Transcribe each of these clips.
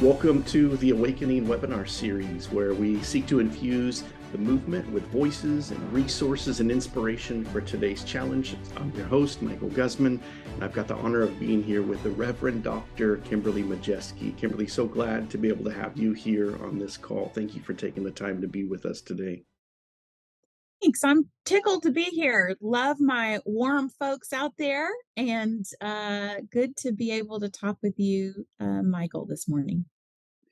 Welcome to the Awakening webinar series, where we seek to infuse the movement with voices and resources and inspiration for today's challenge. I'm your host, Michael Guzman, and I've got the honor of being here with the Reverend Dr. Kimberly Majeski. Kimberly, so glad to be able to have you here on this call. Thank you for taking the time to be with us today. Thanks. I'm tickled to be here. Love my warm folks out there, and good to be able to talk with you, Michael, this morning.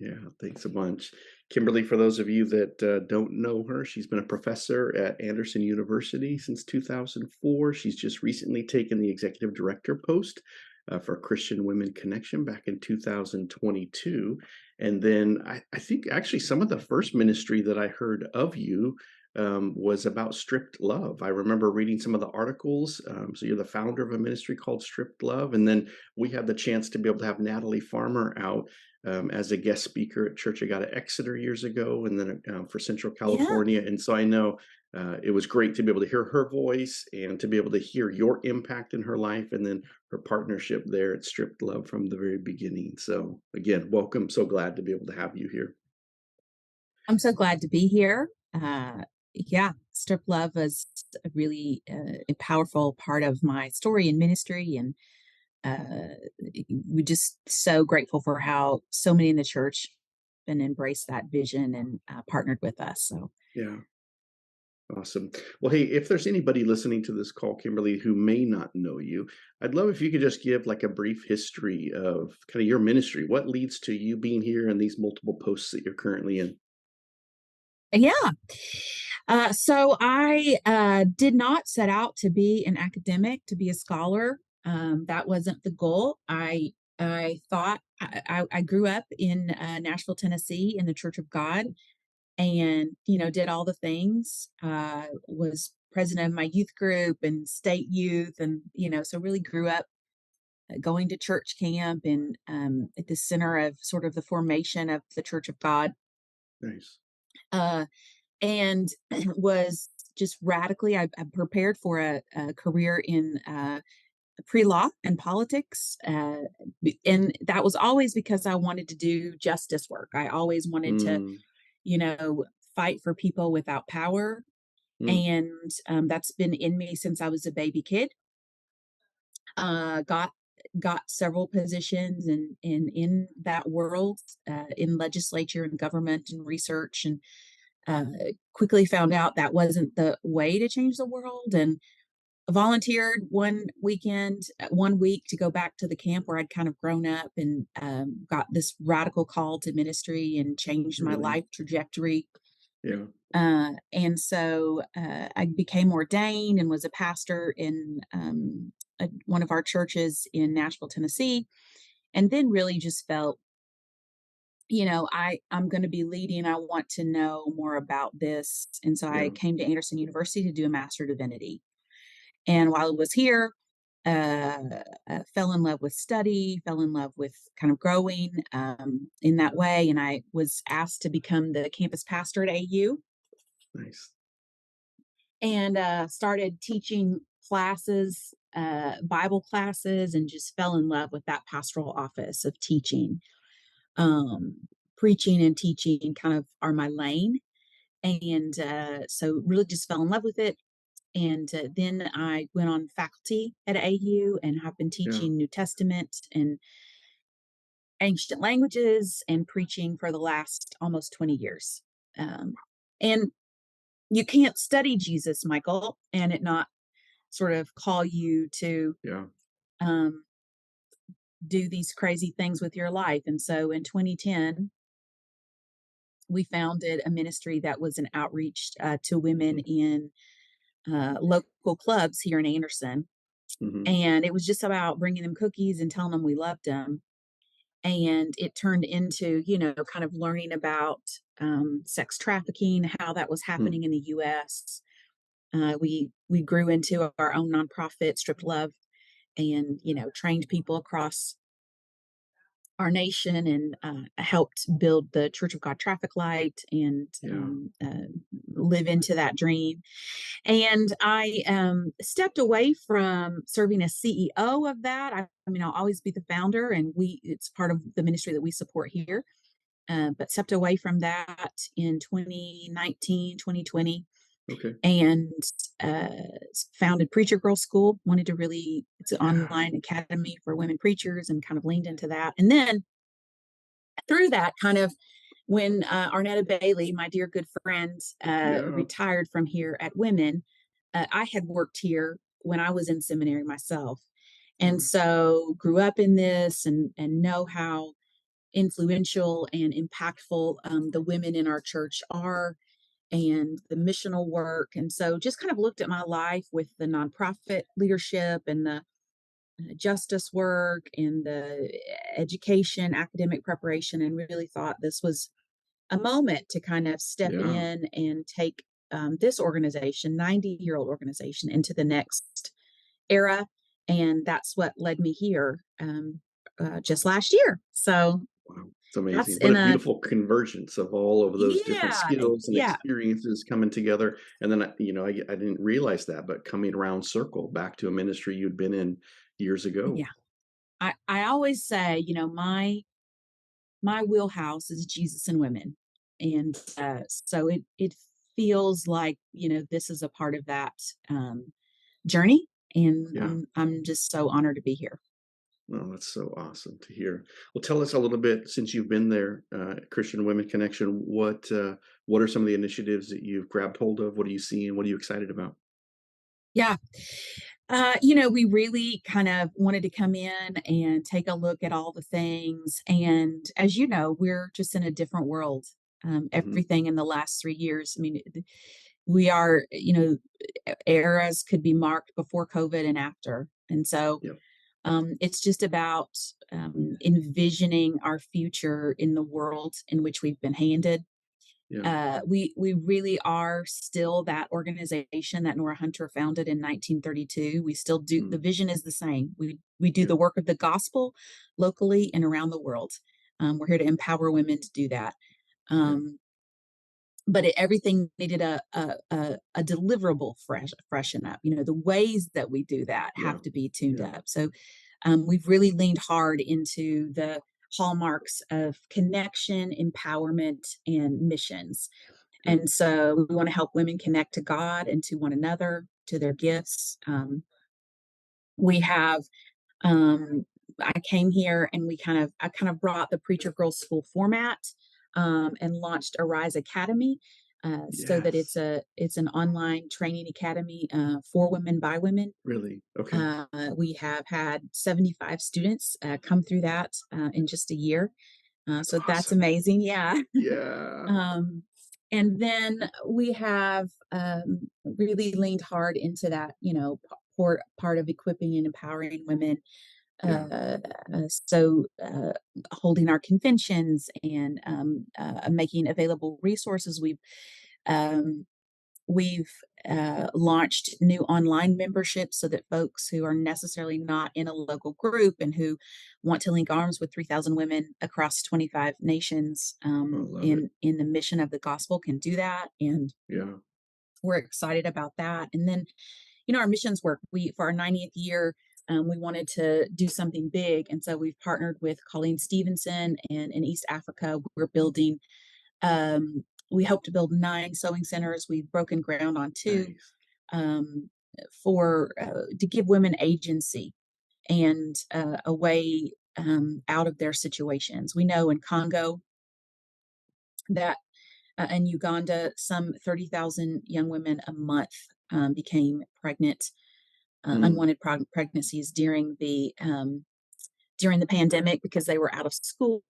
Yeah, thanks a bunch. Kimberly, for those of you that don't know her, she's been a professor at Anderson University since 2004. She's just recently taken the executive director post for Christian Women Connection back in 2022. And then I think actually some of the first ministry that I heard of you was about stripped love. I remember reading some of the articles. So you're the founder of a ministry called Stripped Love. And then we had the chance to be able to have Natalie Farmer out as a guest speaker at Church of God at Exeter years ago, and then for Central Yeah, California. And so I know it was great to be able to hear her voice and to be able to hear your impact in her life, and then her partnership there at Stripped Love from the very beginning. So again, welcome. So glad to be able to have you here. I'm so glad to be here. Yeah, Strip Love was a really a powerful part of my story and ministry, and uh, we're just so grateful for how so many in the church and embraced that vision and partnered with us. So Yeah. Awesome. Well, hey, if there's anybody listening to this call, Kimberly, who may not know you, I'd love if you could just give like a brief history of kind of your ministry. What leads to you being here and these multiple posts that you're currently in? yeah. So I did not set out to be an academic, to be a scholar. That wasn't the goal. I thought I grew up in Nashville, Tennessee, in the Church of God, and did all the things. Was president of my youth group and state youth, and so really grew up going to church camp and at the center of sort of the formation of the Church of God. Nice. Uh, and was just radically I prepared for a career in pre-law and politics, and that was always because I wanted to do justice work. I always wanted to Mm, you know fight for people without power, mm, and that's been in me since I was a baby kid. Got several positions in that world, in legislature and government and research, and uh, quickly found out that wasn't the way to change the world, and volunteered one week to go back to the camp where I'd kind of grown up, and got this radical call to ministry and changed my really? life trajectory. Yeah. And so I became ordained and was a pastor in one of our churches in Nashville, Tennessee, and then really just felt, I'm going to be leading. I want to know more about this, and so I Yeah. came to Anderson University to do a Master of Divinity. And while I was here, fell in love with study, fell in love with kind of growing in that way, and I was asked to become the campus pastor at AU, Nice. and started teaching classes, Bible classes, and just fell in love with that pastoral office of teaching. Preaching and teaching kind of are my lane. And so really just fell in love with it. And then I went on faculty at AU and have been Yeah. teaching New Testament and ancient languages and preaching for the last almost 20 years. And you can't study Jesus, Michael, and it not sort of call you to Yeah. um, do these crazy things with your life. And so in 2010, we founded a ministry that was an outreach to women Mm-hmm. in local clubs here in Anderson. Mm-hmm. And it was just about bringing them cookies and telling them we loved them. And it turned into, kind of learning about sex trafficking, how that was Mm, happening in the US. We grew into our own nonprofit, Stripped Love, and trained people across our nation, and helped build the Church of God traffic light, and yeah. live into that dream. And I stepped away from serving as CEO of that. I mean, I'll always be the founder, and it's part of the ministry that we support here. but stepped away from that in 2019, 2020, Okay. and founded Preacher Girl School. Wanted to really, it's an Yeah. online academy for women preachers, and kind of leaned into that. And then through that, kind of when Arnetta Bailey, my dear good friend, Yeah. retired from here at Women, I had worked here when I was in seminary myself. And Alright. so grew up in this, and know how influential and impactful the women in our church are, and the missional work. And so just kind of looked at my life with the nonprofit leadership and the justice work and the education, academic preparation, and really thought this was a moment to kind of step Yeah. in and take this organization, 90-year-old organization, into the next era. And that's what led me here just last year. So Wow. It's that's amazing. What in a a, beautiful convergence of all of those different yeah, skills and yeah, experiences coming together. And then, I didn't realize that, but coming around circle back to a ministry you'd been in years ago. yeah. I always say, my wheelhouse is Jesus and women. And so it feels like, this is a part of that journey. And Yeah. I'm just so honored to be here. Oh, that's so awesome to hear. Well, tell us a little bit since you've been there, Christian Women Connection. What are some of the initiatives that you've grabbed hold of? What are you seeing? What are you excited about? Yeah. We really kind of wanted to come in and take a look at all the things. And as you know, we're just in a different world. Hmm. Everything in the last 3 years. I mean, we are, eras could be marked before COVID and after. And so Yep. it's just about envisioning our future in the world in which we've been handed. Yeah. We really are still that organization that Nora Hunter founded in 1932. We still do, the Mm. vision is the same. We do Yeah. the work of the gospel locally and around the world. We're here to empower women to do that. Yeah. Um, but everything needed a deliverable freshen up. The ways that we do that Yeah. have to be tuned Yeah. up. So we've really leaned hard into the hallmarks of connection, empowerment, and missions. Good. And so we want to help women connect to God and to one another, to their gifts. We have, um, I came here and I kind of brought the Preacher Girls School format and launched Arise Academy. So that Yes. it's an online training academy for women by women. Really. Okay. We have had 75 students come through that in just a year. That's So that's awesome. amazing. Yeah. Yeah. Um, and then we have really leaned hard into that, part of equipping and empowering women. Yeah. So holding our conventions and making available resources. Um, We've launched new online memberships so that folks who are necessarily not in a local group and who want to link arms with 3,000 women across 25 nations I love it. in the mission of the gospel can do that. And Yeah. we're excited about that. And then, our missions work. For our 90th year, we wanted to do something big. And so we've partnered with Colleen Stevenson, and in East Africa, we're building we hope to build 9 sewing centers. We've broken ground on 2 Nice. um, for to give women agency and a way out of their situations. We know in Congo that in Uganda, some 30,000 young women a month became pregnant, Mm. unwanted pregnancies during the pandemic because they were out of school,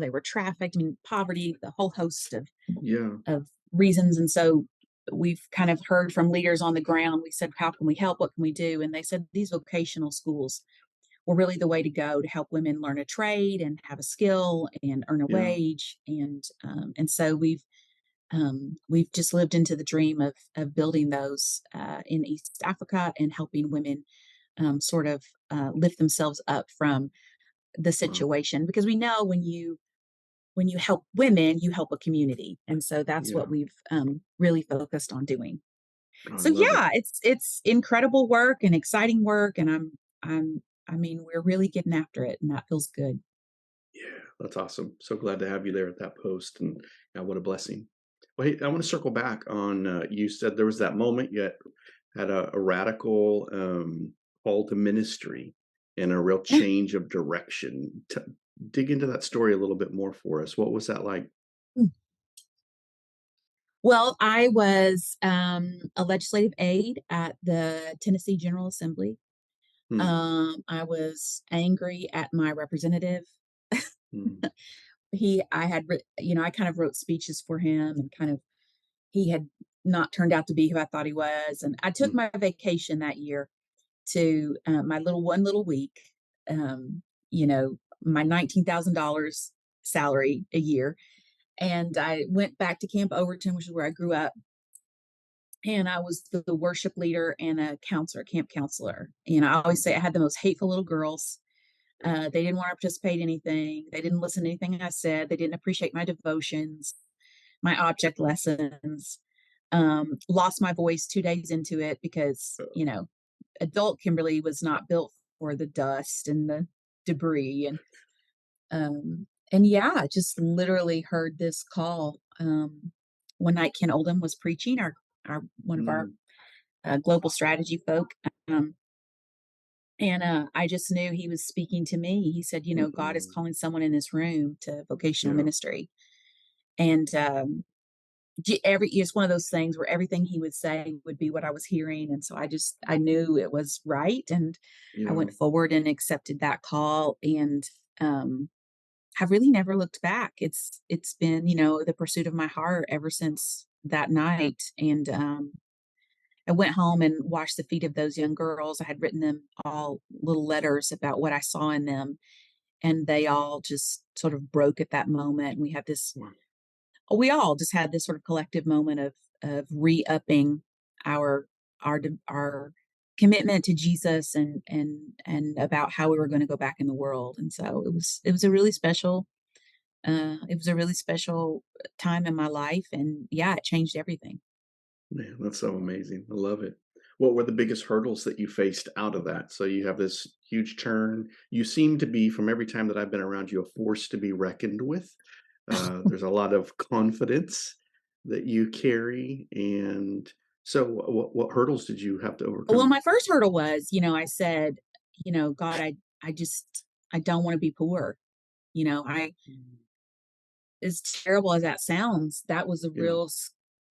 they were trafficked. I mean, poverty, the whole host Yeah. of reasons. And so we've kind of heard from leaders on the ground. We said, how can we help? What can we do? And they said these vocational schools were really the way to go to help women learn a trade and have a skill and earn a Yeah. wage. And so we've just lived into the dream of building those in East Africa and helping women sort of lift themselves up from the Wow. situation, because we know when you help women, you help a community. And so that's what Yeah. we've really focused on doing. I So love it. yeah, it's incredible work and exciting work, and I'm I mean, we're really getting after it, and that feels good. Yeah. That's awesome. So glad to have you there at that post, and yeah, what a blessing. Well, hey, I want to circle back on you said there was that moment you had a radical call to ministry and a real change of direction. Dig into that story a little bit more for us. What was that like? Well, I was a legislative aide at the Tennessee General Assembly. Hmm, I was angry at my representative. hmm, I had, I kind of wrote speeches for him, and kind of, he had not turned out to be who I thought he was. And I took hmm. my vacation that year to my little week, my $19,000 salary a year. And I went back to Camp Overton, which is where I grew up. And I was the worship leader and a counselor, camp counselor. I always say I had the most hateful little girls. They didn't want to participate in anything. They didn't listen to anything I said. They didn't appreciate my devotions, my object lessons. Lost my voice 2 days into it because, adult Kimberly was not built for the dust and the debris. And yeah, just literally heard this call. One night Ken Oldham was preaching, our one of our Mm, global strategy folk. Um, and I just knew he was speaking to me. He said, God is mm, calling someone in this room to vocational yeah, ministry. And it's one of those things where everything he would say would be what I was hearing. And so I knew it was right. And I yeah, went forward and accepted that call. And um, have really never looked back. It's been, the pursuit of my heart ever since that night. And I went home and washed the feet of those young girls. I had written them all little letters about what I saw in them, and they all just sort of broke at that moment. wow, We all just had this sort of collective moment of re-upping our our commitment to Jesus, and about how we were going to go back in the world. And so it was a really special time in my life, and yeah, it changed everything. man, that's so amazing. I love it. What were the biggest hurdles that you faced out of that? So you have this huge turn. You seem to be, from every time that I've been around you, a force to be reckoned with. There's a lot of confidence that you carry, and so what hurdles did you have to Well, overcome? my first hurdle was, I said, God, I don't want to be poor. I Mm, As terrible as that sounds, that was a yeah, real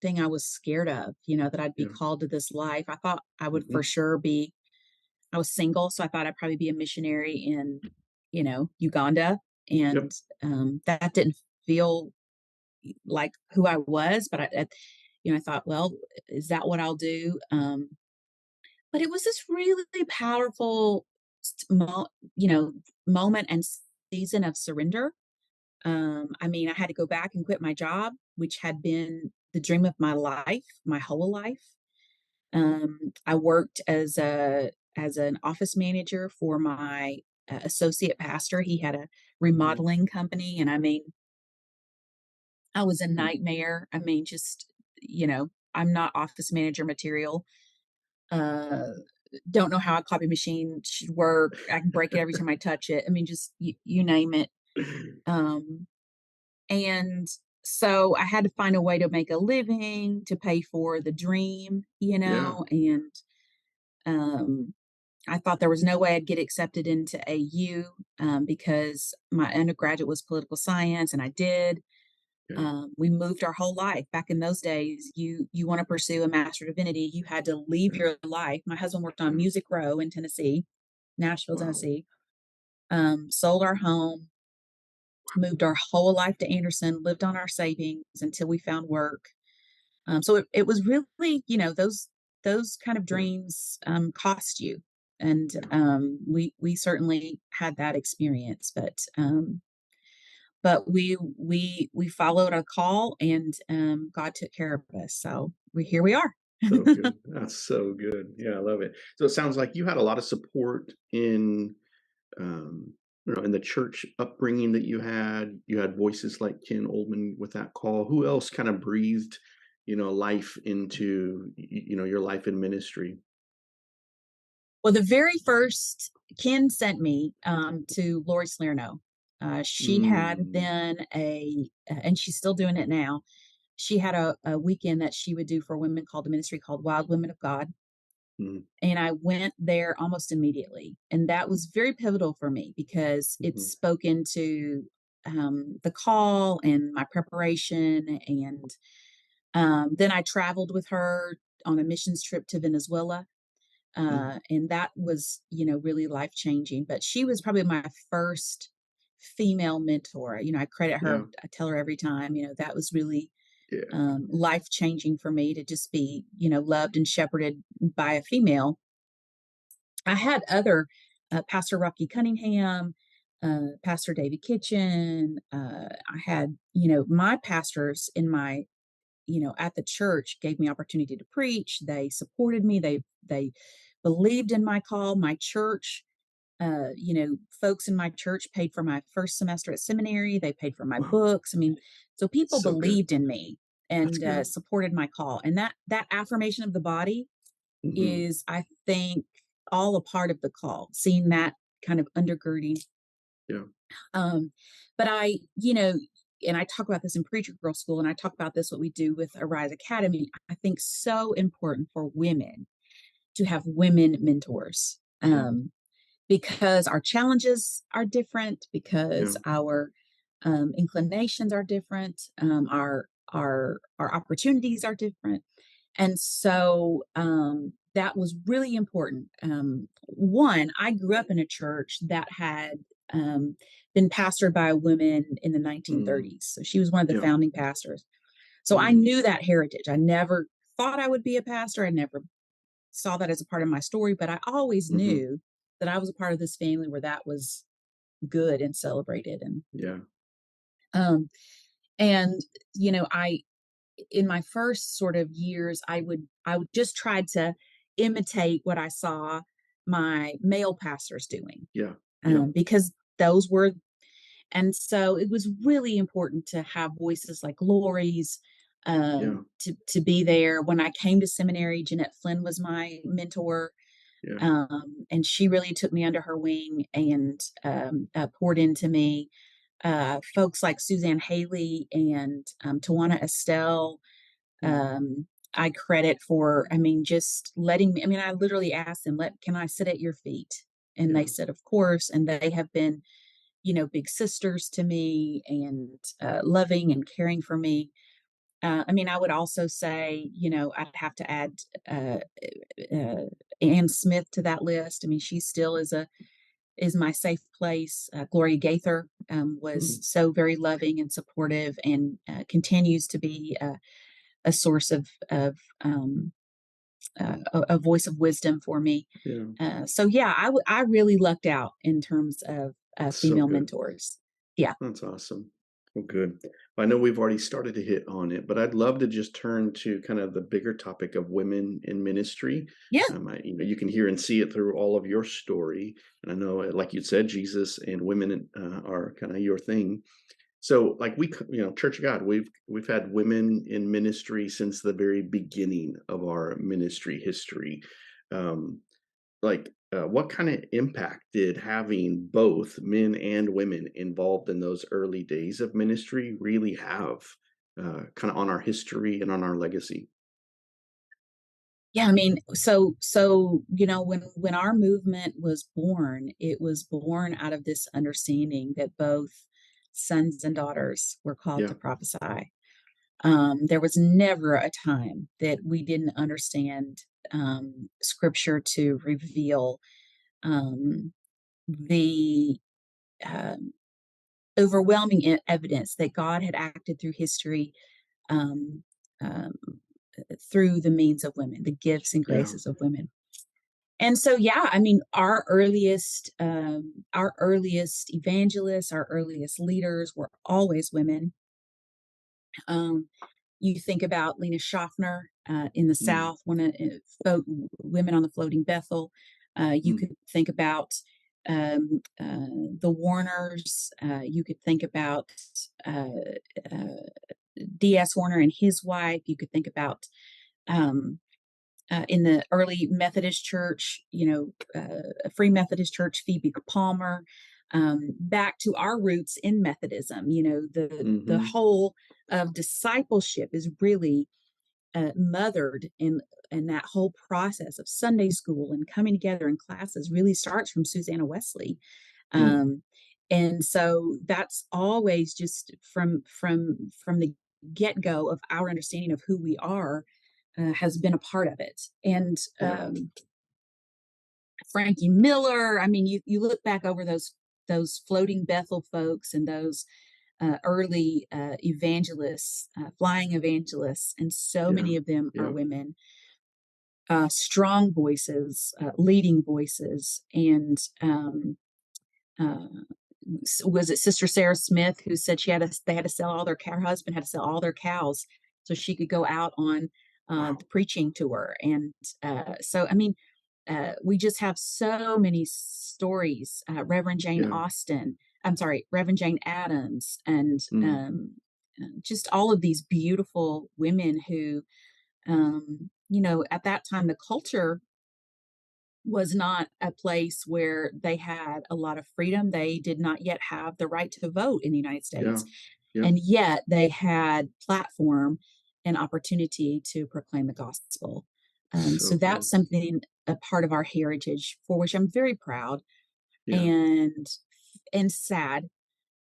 thing I was scared of, that I'd be yeah, called to this life. I thought I would for mhm, sure be. I was single, so I thought I'd probably be a missionary in, Uganda, yep, and that didn't feel like who I was. But I thought, well, is that what I'll do? But it was this really powerful, you know, moment and season of surrender. I mean, I had to go back and quit my job, which had been the dream of my life, my whole life. I worked as an office manager for my associate pastor. He had a mhm, remodeling company, and I mean, I was a mm, nightmare. I mean, just I'm not office manager material. Uh, don't know how a copy machine should work. I can break it every time I touch it. I mean, just you name it. Um, and so I had to find a way to make a living, to pay for the dream, yeah, and um, I thought there was no way I'd get accepted into AU, because my undergraduate was political science, and I did. yeah, We moved our whole life. Back in those days, you want to pursue a Master of Divinity, you had to leave yeah, your life. My husband worked on yeah, Music Row in Tennessee, Nashville, wow, Tennessee. Sold our home, moved our whole life to Anderson, lived on our savings until we found work. So it was really, those kind of yeah, dreams cost you, and yeah. we certainly had that experience. But we followed a call, and God took care of us. So here we are. So good. That's so good. Yeah, I love it. So it sounds like you had a lot of support in, um, in the church upbringing that you had. You had voices like Ken Oldman with that call. Who else kind of breathed, life into, your life in ministry? Well, the very first Ken sent me to Lori Salerno. She had Mm, then and she's still doing it now. She had a weekend that she would do for women called a ministry called Wild Women of God. mm, And I went there almost immediately. And that was very pivotal for me because it mhm, spoke into the call and my preparation. And then I traveled with her on a missions trip to Venezuela. mm. And that was, really life changing. But she was probably my first female mentor. I credit her, Yeah, I tell her every time, that was really yeah. life changing for me to just be, loved and shepherded by a female. I had other Pastor Rocky Cunningham, Pastor David Kitchen. I had, my pastors in my, at the church gave me opportunity to preach. They supported me. They believed in my call. My church, folks in my church paid for my first semester at seminary. They paid for my Wow, books. I mean, so people so good. believed in me That's and good. supported my call. And that affirmation of the body Mhm. is, I think, all a part of the call, seeing that kind of undergirding. Yeah, Um, but and I talk about this in Preacher Girl School, and I talk about this what we do with Arise Academy. I think so important for women to have women mentors. yeah, Because our challenges are different, because yeah. our inclinations are different, our opportunities are different, and so that was really important. One, I grew up in a church that had um, been pastored by a woman in the Mm, 1930s, so she was one of the yeah, founding pastors. So I mm, knew that heritage. I never thought I would be a pastor. I never saw that as a part of my story, but I always mhm, knew that I was a part of this family where that was good and celebrated. yeah, Um, and I in my first sort of years, I would just try to imitate what I saw my male pastors doing, yeah, yeah, because those were, and so it was really important to have voices like Lori's, yeah, to be there. When I came to seminary, Jeanette Flynn was my mentor. yeah, And she really took me under her wing and poured into me. Folks like Suzanne Haley and Tawana Estelle, mm, I credit for, I mean, just letting me, I mean, I literally asked them, can I sit at your feet? And they yeah, said, of course. And they have been, big sisters to me and loving and caring for me. I mean, I would also say, I'd have to add uh, uh, Ann Smith to that list. I mean, she still is my safe place. Gloria Gaither was mm, so very loving and supportive, and continues to be a source of a voice of wisdom for me. yeah. So yeah, I really lucked out in terms of So female good. mentors. Yeah, That's awesome. Well, good. I know we've already started to hit on it, but I'd love to just turn to kind of the bigger topic of women in ministry. yeah, You can hear and see it through all of your story, and I know, like you said, Jesus and women are kind of your thing. So, like Church of God, we've had women in ministry since the very beginning of our ministry history. Um, what kind of impact did having both men and women involved in those early days of ministry really have, kind of on our history and on our legacy? yeah. I mean, so when our movement was born, it was born out of this understanding that both sons and daughters were called Yeah, to prophesy. There was never a time that we didn't understand scripture to reveal um, the um, overwhelming evidence that God had acted through history, um, um, through the means of women, the gifts and yeah, graces of women. And so, yeah, I mean, our earliest evangelists, our earliest leaders were always women. Um, you think about Lena Schaffner in the mm, South, one of women on the Floating Bethel. You mm, could think about the Warners. You could think about uh, uh, D.S. Warner and his wife. You could think about um, in the early Methodist Church, a Free Methodist Church, Phoebe Palmer. back to our roots in Methodism. You know, the Mhm. whole of discipleship is really mothered in that whole process of Sunday school and coming together in classes really starts from Susanna Wesley. Mm. Um, and so that's always just from the get go of our understanding of who we are has been a part of it. And Yeah. Frankie Miller. I mean, you look back over those floating Bethel folks and those early evangelists, flying evangelists, and so Yeah. many of them are Yeah. women, strong voices, leading voices, and uh, was it Sister Sarah Smith who said they had to sell all her husband had to sell all their cows so she could go out on Wow. the preaching tour, and so I mean, we just have so many stories. Reverend Jane Yeah. Austen, I'm sorry, Reverend Jane Addams, and Mm. just all of these beautiful women who, you know, at that time, the culture was not a place where they had a lot of freedom. They did not yet have the right to vote in the United Yeah. States. Yep. And yet they had platform and opportunity to proclaim the gospel. So So that's good. something, a part of our heritage for which I'm very proud Yeah. and sad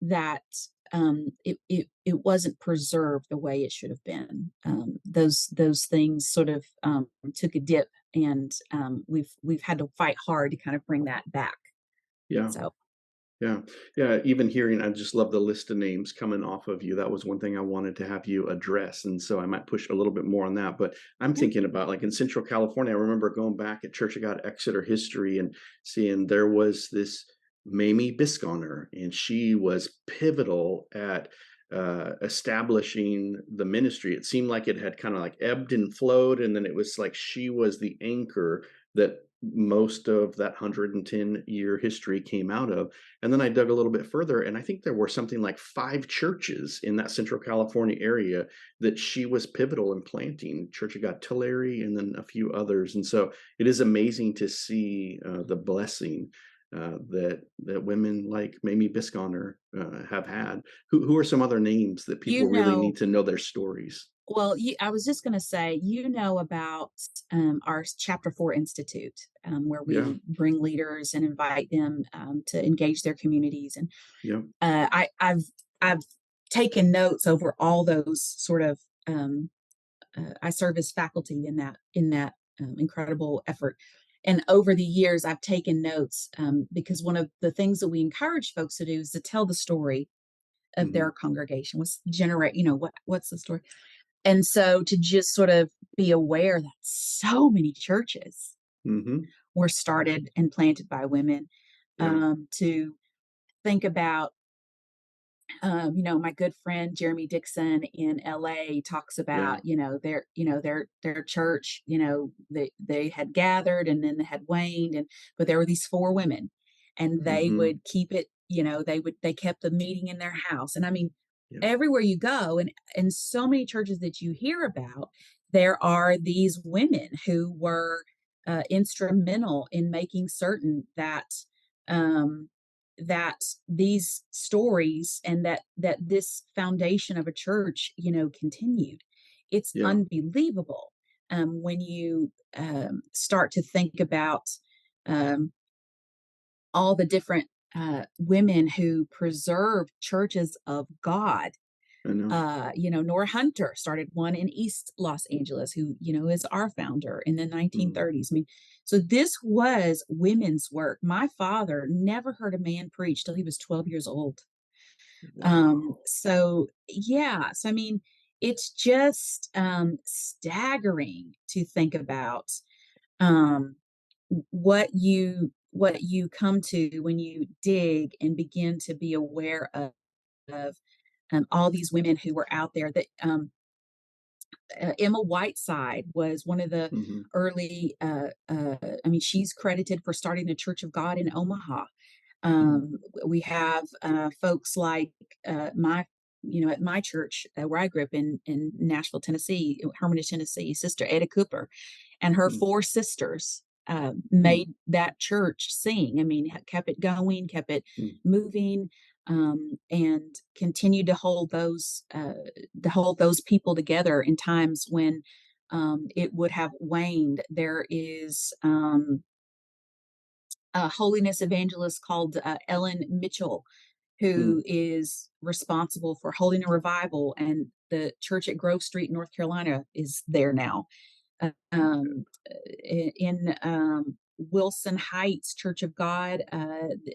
that it wasn't preserved the way it should have been. Those things sort of took a dip, and we've had to fight hard to kind of bring that back. Yeah. So Yeah. Yeah, even hearing I just love the list of names coming off of you. That was one thing I wanted to have you address, and so I might push a little bit more on that, but I'm yeah, thinking about, like, in Central California, I remember going back at Church of God Exeter history and seeing there was this Mamie Bisconer, and she was pivotal at, establishing the ministry. It seemed like it had kinda, like, ebbed and flowed, and then it was like she was the anchor that most of that 110-year history came out of. And then I dug a little bit further, and I think there were something like 5 churches in that Central California area that she was pivotal in planting, Church of God Tulare and then a few others, and so it is amazing to see, the blessing, that women like Mamie Bisconer, have had. Who are some other names that you people really know. need to know their stories? Well, I was just going to say, you know about our Chapter 4 Institute, where Yeah, we bring leaders and invite them to engage their communities. And yeah, I've taken notes over all those sort of. I serve as faculty in that incredible effort. And over the years, I've taken notes because one of the things that we encourage folks to do is to tell the story of mhm, their congregation. What's generate, you know, what's the story? And so to just sort of be aware that so many churches mhm, were started and planted by women, yeah, to think about, you know, my good friend Jeremy Dixon in LA talks yeah, about, their church, you know, they had gathered and then they had waned, and but there were these four women, and they mhm, would keep it, you know, they kept the meeting in their house. And I mean, yeah, everywhere you go, and so many churches that you hear about, there are these women who were instrumental in making certain um, that these stories and that this foundation of a church, you know, continued. It's yeah, unbelievable when you start to think about um, all the different women who preserved churches of God. I know, You know, Nora Hunter started one in East Los Angeles, who, you know, is our founder in the mm, 1930s. I mean, so this was women's work. My father never heard a man preach till he was 12 years old. wow, So yeah, so I mean, it's just staggering to think about um, what you come to when you dig and begin to be aware of all these women who were out there. That Emma Whiteside was one of the mhm, early. I mean, she's credited for starting the Church of God in Omaha. mm, We have folks like my, you know, at my church where I grew up in Nashville, Tennessee, Hermitage, Tennessee, Sister Etta Cooper and her mm, four sisters. Hmm. made that church sing. I mean, kept it going, kept it Hmm. moving, and continued to hold those people together in times when it would have waned. There is a holiness evangelist called Ellen Mitchell, Hmm. who is responsible for holding a revival, and the church at Grove Street, North Carolina, is there now. In Wilson Heights Church of God,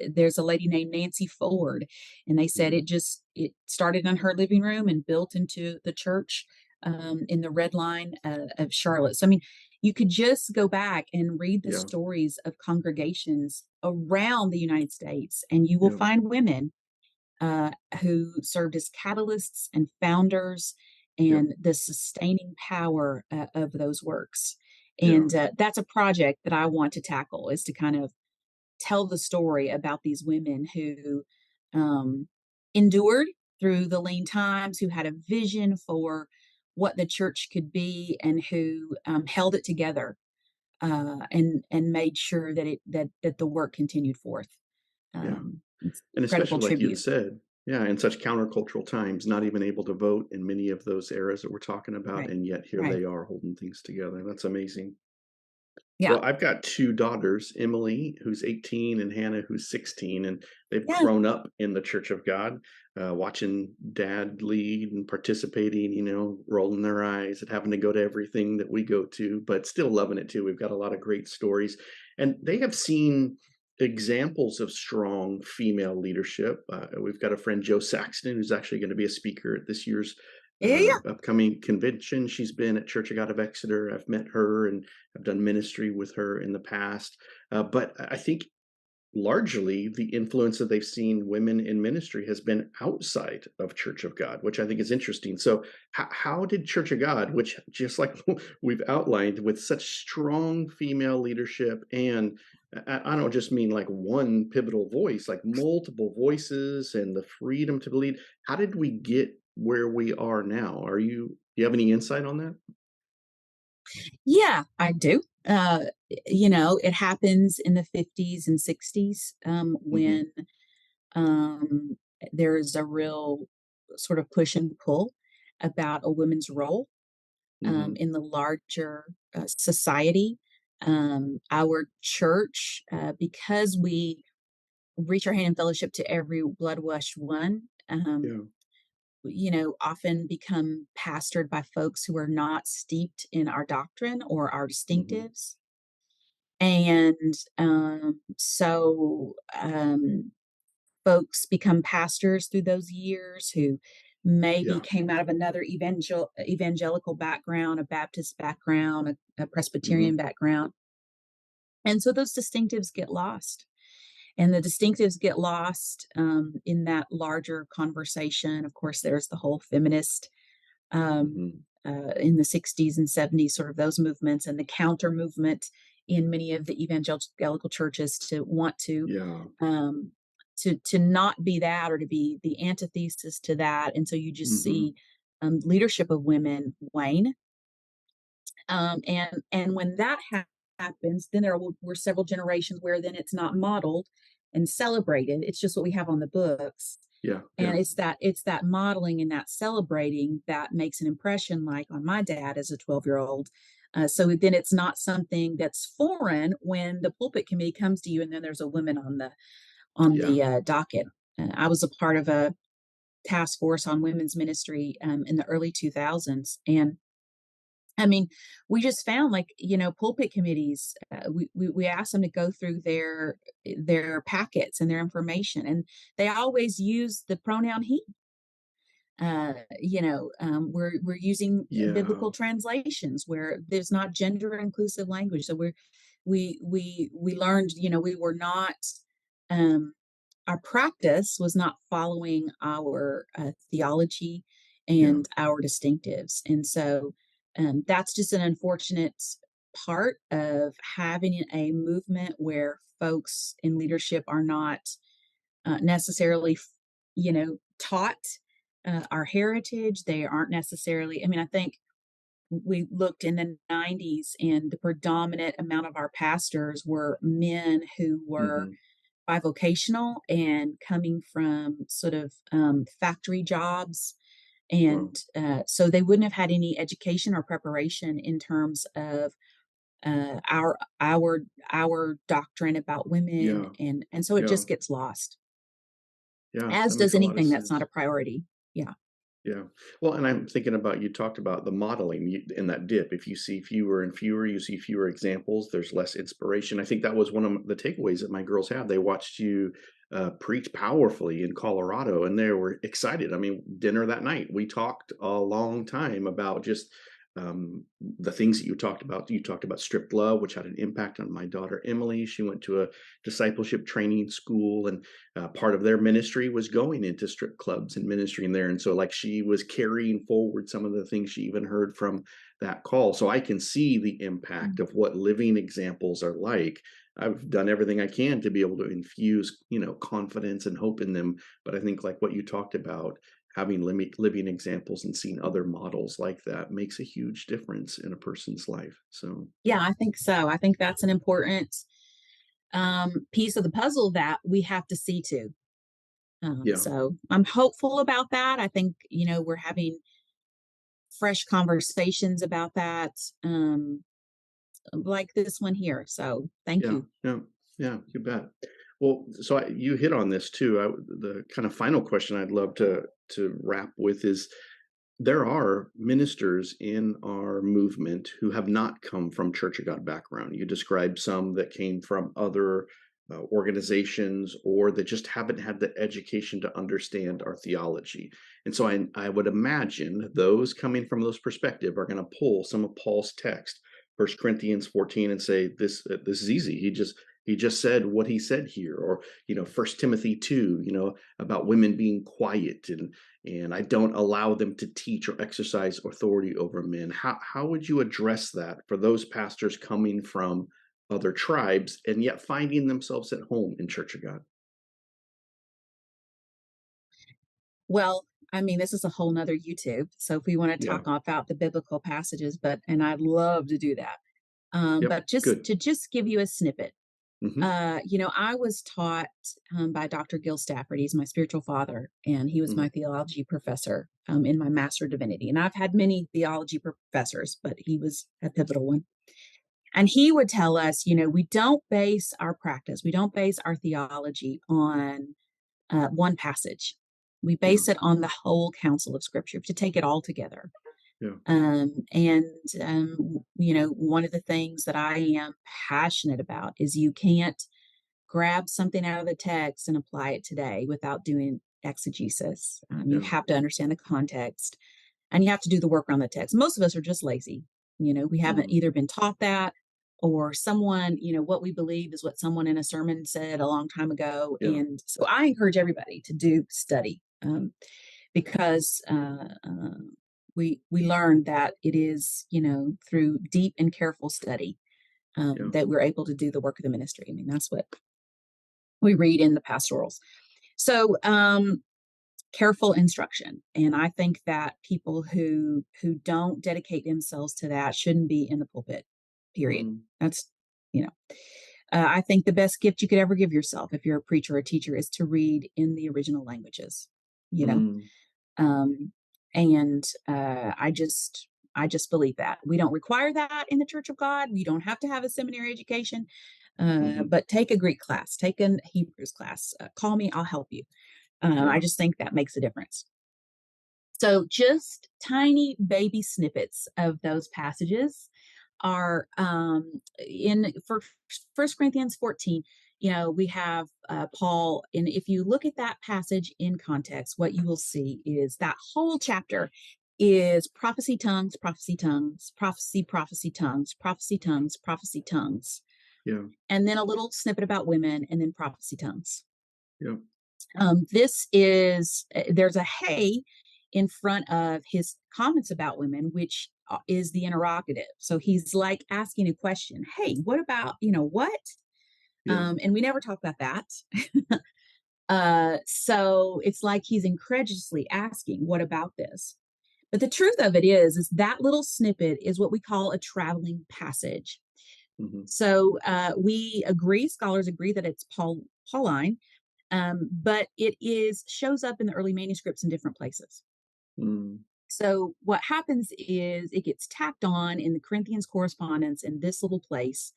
there's a lady named Nancy Ford, and they said Hmm. it started in her living room and built into the church in the Red Line of Charlotte. So I mean, you could just go back and read the Yeah. stories of congregations around the United States, and you will Yeah. find women who served as catalysts and founders Yeah. and the sustaining power of those works. Yeah. And that's a project that I want to tackle, is to kind of tell the story about these women who um, endured through the lean times, who had a vision for what the church could be, and who held it together and made sure that that the work continued forth. Yeah. It's And incredible especially like you'd tribute. said, yeah, in such countercultural times, not even able to vote in many of those eras that we're talking about, Right. and yet here Right. they are holding things together. That's amazing. Yeah. Well, I've got 2 daughters, Emily, who's 18, and Hannah, who's 16, and they've Yeah. grown up in the Church of God, watching dad lead and participating, rolling their eyes and having to go to everything that we go to, but still loving it too. We've got a lot of great stories, and they have seen examples of strong female leadership. We've got a friend, Jo Saxton, who's actually gonna be a speaker at this year's, Yeah, yeah. upcoming convention. She's been at Church of God of Exeter. I've met her, and I've done ministry with her in the past. But I think largely the influence that they've seen women in ministry has been outside of Church of God, which I think is interesting. So, how did Church of God, which just like we've outlined, with such strong female leadership, and I don't just mean like one pivotal voice, like multiple voices and the freedom to lead, how did we get where we are now? Do you have any insight on that? Yeah, I do. It happens in the 50s and 60s, Hmm. when um, there's a real sort of push and pull about a woman's role Hmm. in the larger society. Our church, because we reach our hand in fellowship to every blood washed one, Yeah. often become pastored by folks who are not steeped in our doctrine or our Hmm. distinctives. And folks become pastors through those years who maybe Yeah. came out of another evangelical background, a Baptist background, a Hmm. Presbyterian background. And so those distinctives get lost. And the distinctives get lost in that larger conversation. Of course, there's the whole feminist Hmm. in the 60s and 70s, sort of those movements, and the counter movement in many of the evangelical churches to want Yeah. um, to not be that, or to be the antithesis to that. And so you just Hmm. see leadership of women wane. And when that happens, then were several generations where then it's not modeled and celebrated. It's just what we have on the books. Yeah. And Yeah. it's that modeling and that celebrating that makes an impression, like on my dad as a 12-year-old. So then it's not something that's foreign when the pulpit committee comes to you and then there's a woman on Yeah. the docket. I was a part of a task force on women's ministry in the early 2000s, and I mean, we just found, like, pulpit committees. We asked them to go through their packets and their information, and they always use the pronoun he. We're using Yeah. biblical translations where there's not gender inclusive language. So we learned, we were not um, our practice was not following our theology Yeah. and our distinctives. And so that's just an unfortunate part of having a movement where folks in leadership are not necessarily, taught our heritage. They aren't necessarily, I mean, I think we looked in the 90s, and the predominant amount of our pastors were men who were Mhm. bivocational and coming from sort of factory jobs. Wow. And so they wouldn't have had any education or preparation in terms of our doctrine about women, Yeah. and so it Yeah. just gets lost, Yeah. as That does makes a lot of anything that's not sense. a priority. Yeah. Yeah. Well, and I'm thinking about, you talked about the modeling in that dip. If you see fewer and fewer, you see fewer examples, there's less inspiration. I think that was one of the takeaways that my girls had. They watched you preach powerfully in Colorado, and they were excited. I mean, dinner that night, we talked a long time about just the things that you talked about. You talked about stripped love, which had an impact on my daughter Emily. She went to a discipleship training school, and part of their ministry was going into strip clubs and ministering there. And so, like, she was carrying forward some of the things she even heard from that call. So I can see the impact Mm. of what living examples are like. I've done everything I can to be able to infuse, confidence and hope in them. But I think, like what you talked about, having living examples and seeing other models like that makes a huge difference in a person's life. So, Yeah, I think so. I think that's an important piece of the puzzle that we have to see to. yeah, So I'm hopeful about that. I think, we're having fresh conversations about that, like this one here. So thank yeah, you. yeah, yeah, you bet. Well, so you hit on this too. The kind of final question I'd love to wrap with is, there are ministers in our movement who have not come from Church of God background. You described some that came from other organizations, or that just haven't had the education to understand our theology. And so I would imagine those coming from those perspective are going to pull some of Paul's text, 1 Corinthians 14, and say, this is easy. He just said what he said here. Or, 1 Timothy 2, about women being quiet, and I don't allow them to teach or exercise authority over men. How would you address that for those pastors coming from other tribes and yet finding themselves at home in Church of God? Well, I mean, this is a whole nother YouTube. So if we want to talk Yeah. about the biblical passages, and I'd love to do that. Yep. But just Good. to just give you a snippet, Hmm. I was taught by Dr. Gil Stafford. He's my spiritual father, and he was Hmm. my theology professor in my Master of Divinity. And I've had many theology professors, but he was a pivotal one. And he would tell us, we don't base our practice, we don't base our theology on one passage. We Yeah. base it on the whole counsel of Scripture to take it all together. Yeah. And one of the things that I am passionate about is you can't grab something out of the text and apply it today without doing exegesis. You Yeah. have to understand the context, and you have to do the work around the text. Most of us are just lazy. We haven't Mm. either been taught that, or someone, what we believe is what someone in a sermon said a long time ago. Yeah. And so I encourage everybody to do study, because we learn that it is, through deep and careful study, Yeah. that we're able to do the work of the ministry. I mean, that's what we read in the pastorals. So careful instruction, and I think that people who don't dedicate themselves to that shouldn't be in the pulpit. Period. Mm. That's you know I think the best gift you could ever give yourself, if you're a preacher or a teacher, is to read in the original languages. You know, Mm. um, and I just believe that we don't require that in the Church of God. You don't have to have a seminary education, Hmm. but take a Greek class, take a Hebrews class. Call me, I'll help you. I Yeah. just think that makes a difference. So, just tiny baby snippets of those passages are in for 1 Corinthians 14. We have Paul, and if you look at that passage in context, what you will see is that whole chapter is prophecy, tongues, prophecy, tongues, prophecy, prophecy, tongues, prophecy, tongues, prophecy, tongues, Yeah. and then a little snippet about women, and then prophecy, tongues. Yeah. There's a hey in front of his comments about women, which is the interrogative. So he's like asking a question. Hey, what about, what? Yeah. And we never talk about that. So it's like he's incredulously asking, what about this? But the truth of it is that little snippet is what we call a traveling passage. Mhm. So we agree, scholars agree that it's Pauline, but it is shows up in the early manuscripts in different places. Mm. So what happens is it gets tacked on in the Corinthians correspondence in this little place,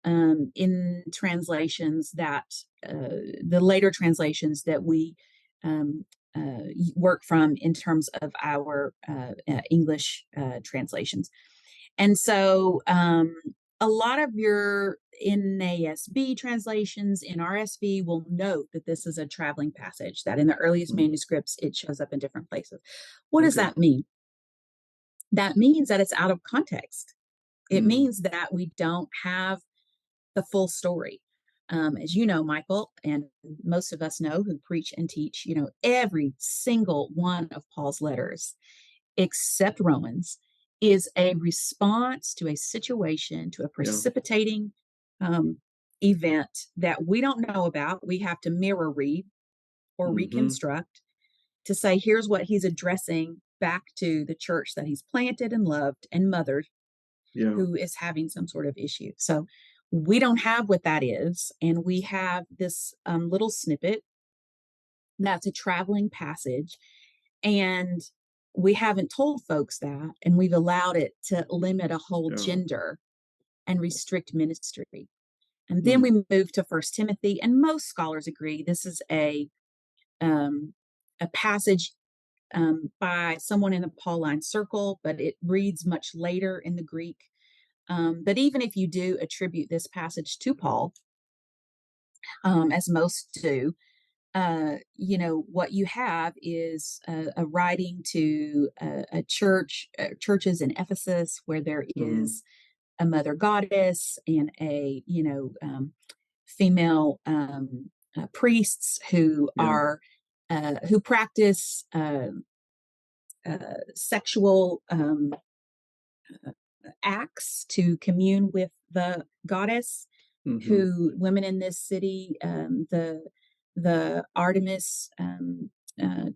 in translations that the later translations that we work from in terms of our English translations. And so a lot of your NASB translations in RSV will note that this is a traveling passage, that in the earliest Mm. manuscripts it shows up in different places. What does Okay. that mean? That means that it's out of context. It Mm. means that we don't have the full story. As you know, Michael, and most of us know who preach and teach, every single one of Paul's letters, except Romans, is a response to a situation, to a Yeah. precipitating um, event that we don't know about. We have to mirror read or Mhm. reconstruct to say, here's what he's addressing back to the church that he's planted and loved and mothered, Yeah. who is having some sort of issue. So we don't have what that is. And we have this little snippet that's a traveling passage. And we haven't told folks that. And we've allowed it to limit a whole Yeah. gender and restrict ministry. And then Mm. we move to First Timothy. And most scholars agree this is um, a passage by someone in the Pauline circle, but it reads much later in the Greek. But even if you do attribute this passage to Paul, as most do, what you have is a writing to a church, churches in Ephesus, where there Mhm. is a mother goddess and female priests Yeah. who practice sexual acts to commune with the goddess. Mhm. Who women in this city, the Artemis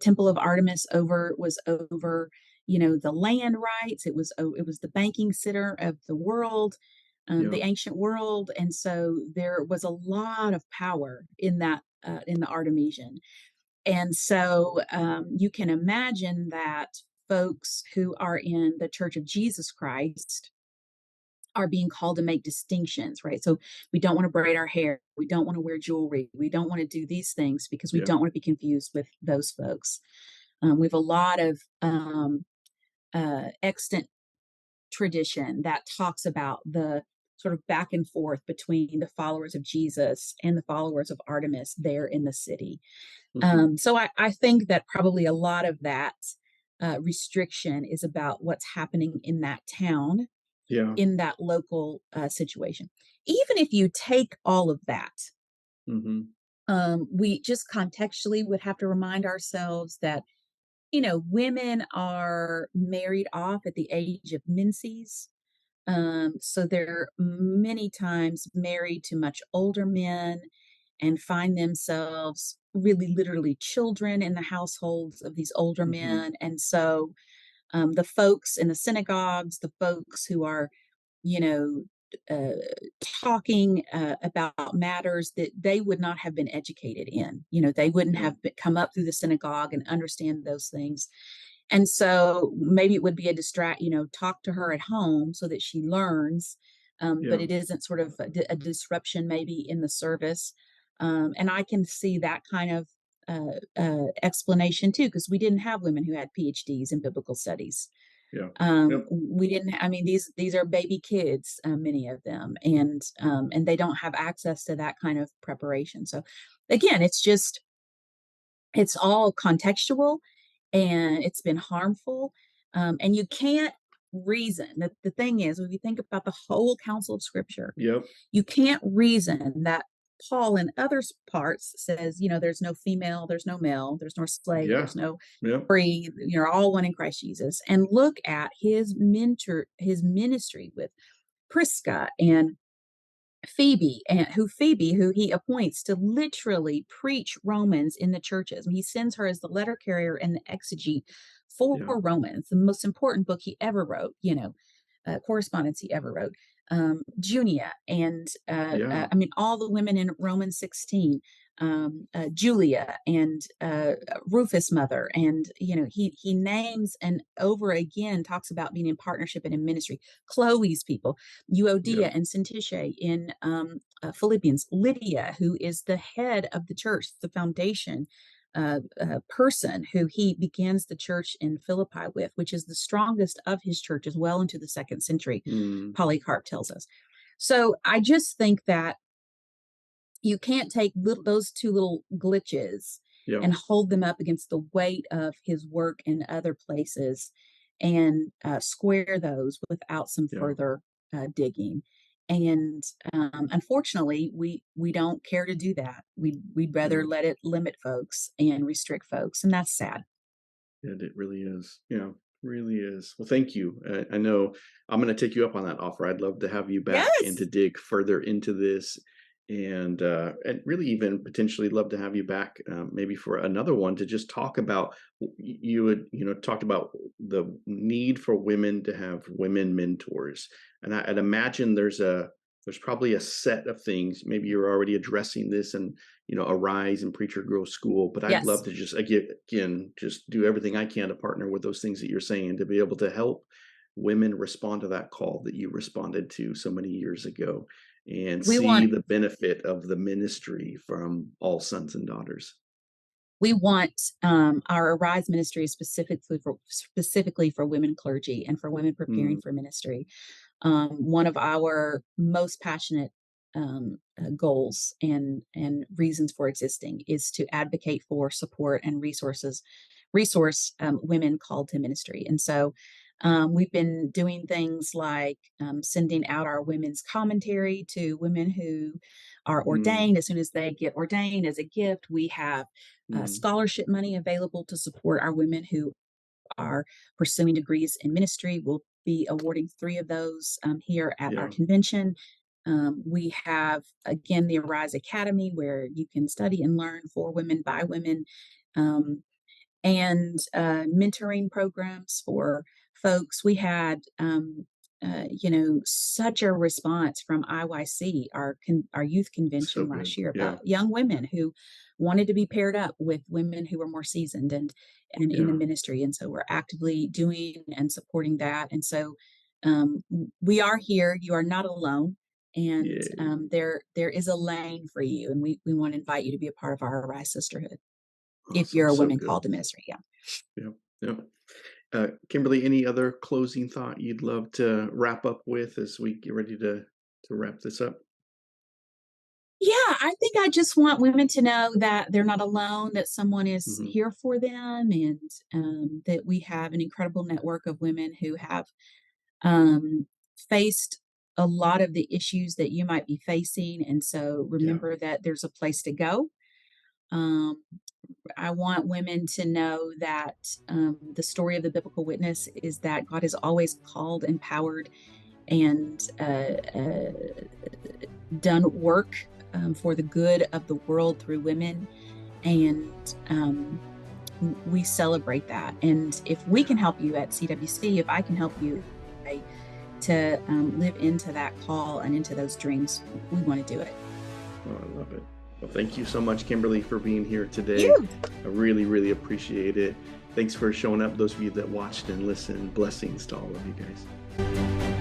temple of Artemis was over, the land rights. It was the banking center of the world, Yeah. the ancient world, and so there was a lot of power in that in the Artemisian. And so you can imagine that folks who are in the Church of Jesus Christ are being called to make distinctions, right? So we don't want to braid our hair. We don't want to wear jewelry. We don't want to do these things because we Yeah. don't want to be confused with those folks. We have a lot of extant tradition that talks about the sort of back and forth between the followers of Jesus and the followers of Artemis there in the city. Mhm. So I think that probably a lot of that restriction is about what's happening in that town, Yeah. in that local situation. Even if you take all of that, Mhm. we just contextually would have to remind ourselves that, women are married off at the age of menses. So they're many times married to much older men and find themselves really literally children in the households of these older Mhm. men. And so the folks in the synagogues, the folks who are you know, uh, talking about matters that they would not have been educated in. They wouldn't Yeah. have come up through the synagogue and understand those things. And so maybe it would be a talk to her at home so that she learns, but Yeah. it isn't sort of a disruption maybe in the service. And I can see that kind of explanation too, because we didn't have women who had PhDs in biblical studies. Yeah. Yep. We didn't. I mean, these are baby kids, many of them, and they don't have access to that kind of preparation. So, again, it's all contextual, and it's been harmful, and you can't reason. The thing is, when you think about the whole counsel of Scripture, Yep. you can't reason that Paul in other parts says, there's no female, there's no male, there's no slave, Yeah. there's no Yep. free, all one in Christ Jesus. And look at his ministry with Prisca and Phoebe, who he appoints to literally preach Romans in the churches. I mean, he sends her as the letter carrier and the exegete for Yeah. Romans, the most important book he ever wrote, correspondence he ever wrote. Junia, and Yeah. I mean, all the women in Romans 16, Julia, and Rufus' mother, and he names and over again talks about being in partnership and in ministry. Chloe's people, Yeah. Euodia and Syntyche in Philippians, Lydia, who is the head of the church, the foundation person who he begins the church in Philippi with, which is the strongest of his churches well into the second century, Mm. Polycarp tells us. So I just think that you can't take those two little glitches Yeah. and hold them up against the weight of his work in other places and square those without some Yeah. further digging. And unfortunately, we don't care to do that. We'd rather Yeah. let it limit folks and restrict folks, and that's sad. And it really is. Yeah, really is. Well, thank you. I know I'm going to take you up on that offer. I'd love to have you back and to Yes, dig further into this, and really even potentially love to have you back, maybe for another one to just talk about. You had talked about the need for women to have women mentors, and I'd imagine there's probably a set of things. Maybe you're already addressing this, and Arise and Preacher Girl School. But I'd love yes. to just again just do everything I can to partner with those things that you're saying to be able to help women respond to that call that you responded to so many years ago and We see want the benefit of the ministry from all sons and daughters. we want our Arise ministry specifically for women clergy and for women preparing Mm, for ministry. One of our most passionate goals and reasons for existing is to advocate for support and resource women called to ministry. And so we've been doing things like sending out our women's commentary to women who are mm, ordained. As soon as they get ordained as a gift, we have mm, scholarship money available to support our women who are pursuing degrees in ministry. We'll be awarding 3 of those here at our yeah, convention. We have, again, the Arise Academy, where you can study and learn for women by women, um, and mentoring programs for folks. We had, such a response from IYC, our youth so convention good. last year, Yeah, about young women who wanted to be paired up with women who were more seasoned and in the yeah, ministry. And so we're actively doing and supporting that. And so we are here. You are not alone. And yeah. there is a lane for you. And we want to invite you to be a part of our Arise Sisterhood if Awesome, you're a so woman good. called to ministry. Yeah. Yeah, yeah. Kimberly, any other closing thought you'd love to wrap up with as we get ready to wrap this up? Yeah, I think I just want women to know that they're not alone, that someone is Hmm. here for them, and that we have an incredible network of women who have um, faced a lot of the issues that you might be facing. And so Yeah, remember that there's a place to go. Um, I want women to know that the story of the biblical witness is that God has always called, empowered, and done work for the good of the world through women. And we celebrate that. And if we can yeah. help you at CWC, if I can help you to live into that call and into those dreams, we want to do it. Oh, I love it. Well, thank you so much, Kimberly, for being here today. You. I really, really appreciate it. Thanks for showing up, those of you that watched and listened. Blessings to all of you guys.